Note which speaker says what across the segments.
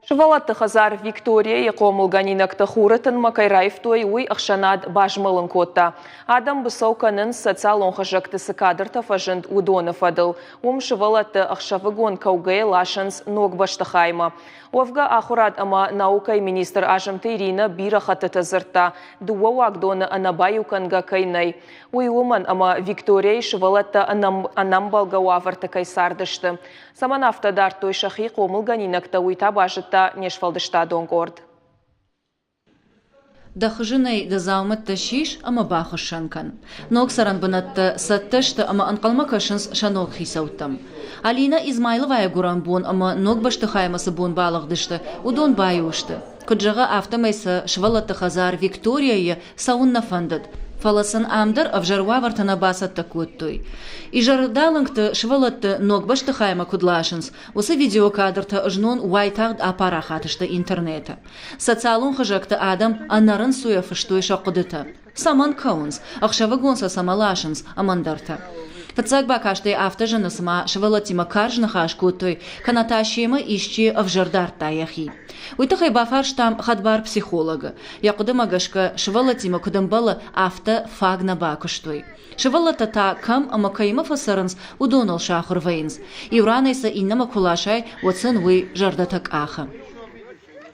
Speaker 1: Шывалатты хазар Виктория яқомыл ганинакты хурытын Макайраев той уй ақшанад бажмылын котта. Адам бысауканын социал онхажактысы кадрта фажынд удонов адыл. Шывалатты ақшавыгон каугай лашынс ног баштахайма. Овга ахурад ама наукай министр ажымты Ирина бирахаты тазырта. Дуа вагдоны анабаюканга кайнай. Уй уман ама Виктория шывалатты анамбалга уаварты кайсардышты. Саманафтадар той шахи қомыл ганинакты уйта бажытта нешфалдышта донгорд.
Speaker 2: Дахжынай дазаумат ташиш ама бахышанкан. Ноксаран банатты саттышты ама анқалма кашынс шанок хисаутам. Алина Измайловая гуран бон ама ног баштыхаймасы бон балығдышты, удон байушты. Күджаға автомайсы швалатты хазар Виктория саунна фандыд. Фаласын амдар авжарва вартана басатта көттой. Ижардалыңты швалатты ног баштыхайма кудлашынс, осы видеокадрта жнон уайтагд апара хатышты интернета. Социалун хыжакты адам аннарын суяфыштой шақыдыты. Саман каунс, ақшавы гонса самалашынс амандарта. Фацак бакашты автожанысыма швалатима каржныхаш көттой, канаташиема ищи авжардарта яхи. Уйтахай бафарштам хадбар психолога. Якуды магашка швалатима кудымбалы авто фагна бакыштой. Швалата та кам амакаима фасарынс удонал шахыр вейнс. Иуранайса иннама кулашай вацин вы жардатак аха.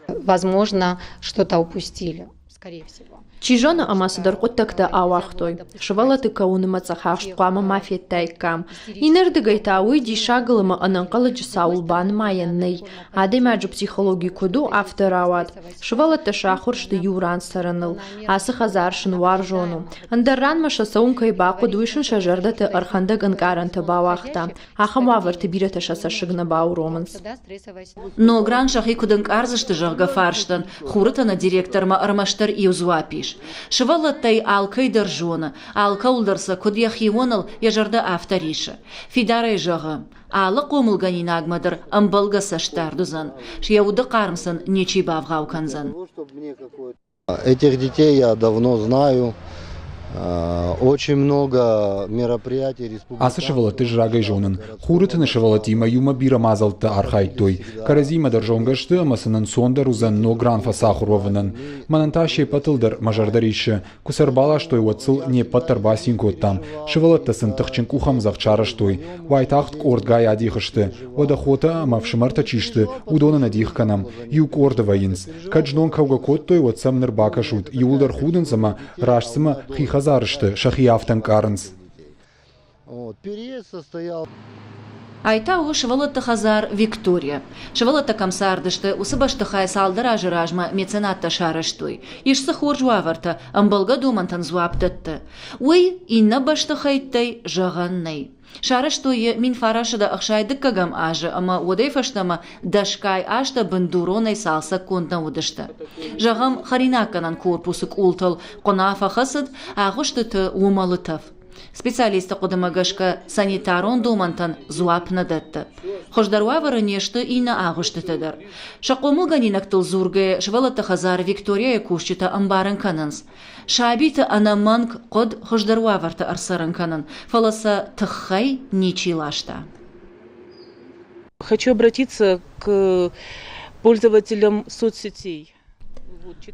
Speaker 3: Возможно, что-то упустили, скорее всего.
Speaker 4: Чижана амасадар куттакта авахтой. Швалаты кауны мацахаш қама мафет тайкам. Инерды гайта уйди шагылыма ананқалы жысаул бан майянный. Ады маджу психологи куду авторават. Швалаты шахуршты юран сараныл. Асы хазаршын варжону. Андарран маша саункай бақу дуйшын шажардаты арханда гангаранты бавахта. Ахам ваварты бирата шаса шыгна бау романс.
Speaker 2: Но гран шахи кудынг арзышты жағға фарштан. Хурытана директорма армаштар и узвапиш. Швалаттай алкай държона, алка улдарса кудьях ионал яжарда авториша. Фидарай жағы, алы қомылганин агмадыр амбалга саштардузан. Шияуды қармсын нечи бавғауканзан.
Speaker 5: Этих детей я давно знаю. Очень много мероприятий
Speaker 6: Асы шывалаты жрагай жонын. Хурытыны шывалатима юма бира мазалты архайтой. Каразима държонгашты амасынын сондар узан но гранфа сахуровынын. Мананташи патылдар мажардариші. Кусарбалаштой уатсыл не паттарбасин коттам. Шывалаттасын тықчын кухам зақчараштой. Вайтахт кордгай адихышты. Одахота мавшымарта чишты. Удонын адихканам. Юк орды вайынс. Каджнон кауга коттой уатсам нырбакашут. Юлдар худынсама рашсыма хихаз шахияфтан карнс.
Speaker 2: Айта у швалатты хазар Виктория. Швалатты камсардышты усы баштыхай салдар ажыражма меценатта шарыштой. Ишсы хоржуаварта амбалга думантан зуаптытты. Уй инна баштыхайттай жағаннай. Шарыштойы мин фарашыда ақшайды кагам ажы, ама одай фаштама дашкай ашта бандуронай салса контна удышты. Жағам харинаканан корпусык ултал, қонафа хасыд ағыштыты умалытав. Специалисты қудымагашка санитарон думантан зуапна датты. Хождаруавары нешты ина ағыштытыдыр. Шақомыл ганинактыл зурге швалатты хазар Виктория кушчыта амбарын канынс. Шабиты анаманг қод хождаруаварты арсарын канын. Фаласа тықхай нечилашта.
Speaker 7: Хочу обратиться к пользователям соцсетей.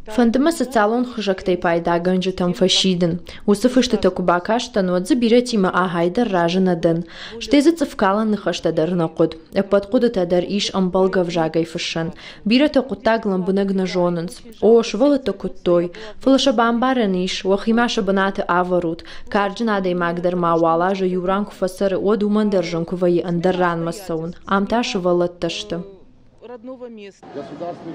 Speaker 4: Фандыма социалон хыжактай пайда ганжытам фашидын. Усы фыштыты кубакаштан отзы биретима ахайдар ражынадын. Штезы цыфкалан ныхаштадарына куд. Эппат кудытадар иш амбалгав жагай фышын. Биреты куттаглан бынагна жонынс. О, швалыты куттой. Фылыша бамбаран иш, уахимаша банаты аварут. Карджинадай магдар мауалажа юранку фасары одуман держанку ваи андарран масаун. Амта швалытташты.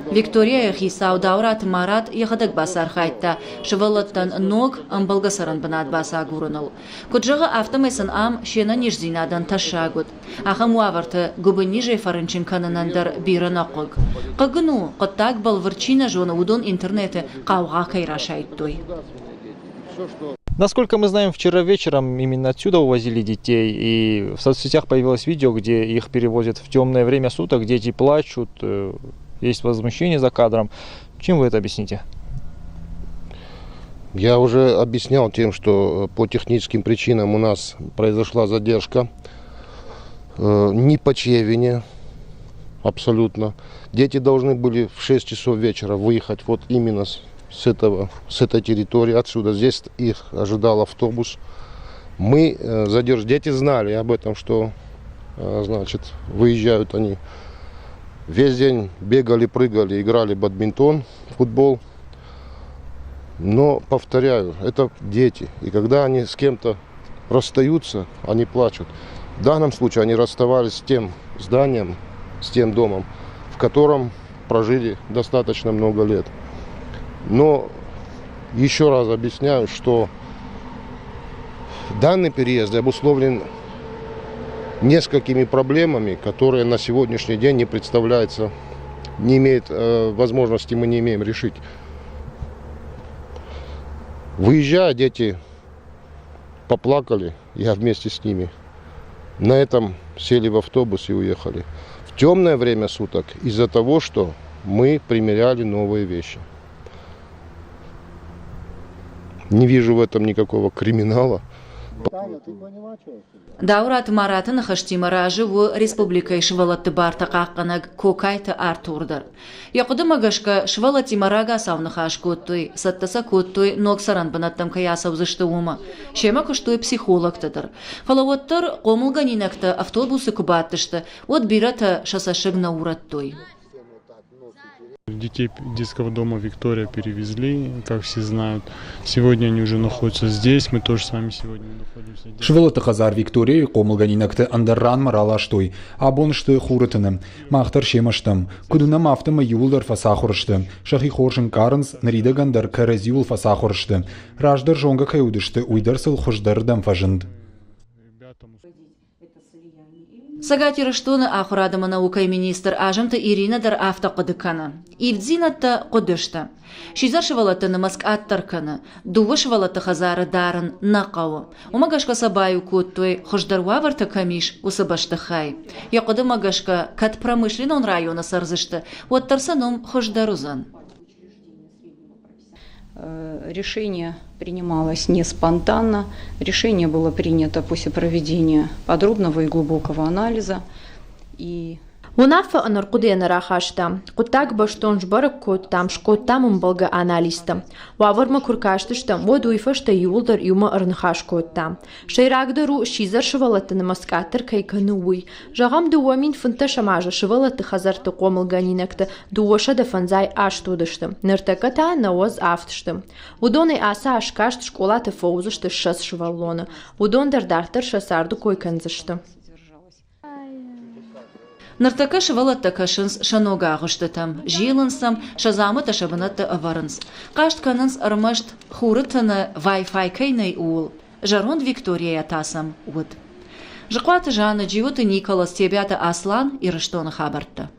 Speaker 2: Виктория хисау даурат марат яхадак басар хайтта. Швалаттан ног амбалгасаран банат баса гурыныл. Куджага автомайсын ам шена нижзинадан ташагут. Ахам уаварты губы ниже фарынчин кананандар биранақуг. Қагыну қыттак балварчина жона удон интернеты қауға кайрашайттой.
Speaker 8: Насколько мы знаем, вчера вечером именно отсюда увозили детей, и в соцсетях появилось видео, где их перевозят в темное время суток, дети плачут, есть возмущение за кадром. Чем вы это объясните?
Speaker 5: Я уже объяснял тем, что по техническим причинам у нас произошла задержка, не по чьей вине, абсолютно. Дети должны были в 6 часов вечера выехать вот именно с этой территории, отсюда. Здесь их ожидал автобус. Мы дети знали об этом, что, значит, выезжают они. Весь день бегали, прыгали, играли в бадминтон, футбол. Но, повторяю, это дети. И когда они с кем-то расстаются, они плачут. В данном случае они расставались с тем зданием, с тем домом, в котором прожили достаточно много лет. Но еще раз объясняю, что данный переезд обусловлен несколькими проблемами, которые на сегодняшний день не представляются, не имеет возможности, мы не имеем решить. Выезжая, дети поплакали, я вместе с ними. На этом сели в автобус и уехали. В темное время суток из-за того, что мы примеряли новые вещи. Не вижу в этом никакого криминала.
Speaker 2: Даурат Маратын Хаштимаражи в республикой Швалатты Бартакаканаг Кокайта Артурдар. Якуды Магашка Швалати Марага Савнахаш Куттой, Саттаса Куттой, Ноксаран Банаттам Каясав Заштаума. Шема Куштой психологтадыр. Халавоттар Комулганинакта автобусы Кубаттышты, от Бирата Шасашигна Ураттой.
Speaker 9: Детей детского дома Виктория перевезли, как все знают. Сегодня они уже находятся здесь, мы тоже с вами сегодня находимся здесь.
Speaker 6: Швелоты Хазар Виктория, Комулганинакты Андарран Маралаштой, Абоншты Хурытыным, Махтар Шемаштам, Кудунам Автома Юлдар Фасахуршты, Шахи Хоршин Карнс, Нарида Гандар Каразюл Фасахуршты, Раждар Жонга Каюдышты, Уйдарсыл Хождардам Фажинд.
Speaker 2: Сагатира штуны ахурадама наука и министр ажамта Ирина дар автоқадыкана. Ивдзината қодышта. Шизаршывалаты намаск аттаркана. Дувышывалаты хазары дарын нақауы. Умагашка сабаю куттой хождарваварта камиш усабашты хай. Яқуды магашка кат промышленон района сарзышты. Уаттарсаном хождарузан.
Speaker 3: Решение принималось не спонтанно. Решение было принято после проведения подробного и глубокого анализа.
Speaker 4: Унафа анаркудена рахашта, кутак баштон жбарак куттам шкоттам балга аналиста. Ваварма куркаштышта, водуйфашта юлдар юма арнхаш куттам. Шейрагдеру шизар швалата намаскатер кайкануй. Жагам дуамин фунта шамажа швалата хазарта комалганинакта дуаша да фанзай аштудышта. Нертаката навоз афтышта. Удоны аса ашкашт школата фоузышта шас шваллона. Удон дардартар шасарду койканзышта.
Speaker 2: Нартака швалатта кашынс шанога ағыштытам, жиылынсам шазамы ташабынатты аварынс. Қашт канынс армашт хурытыны Wi-Fi кайнай уыл. Жарон Виктория тасам уд. Жықваты жаны джиоты Николас Тебята Аслан и Рыштоны хабартты.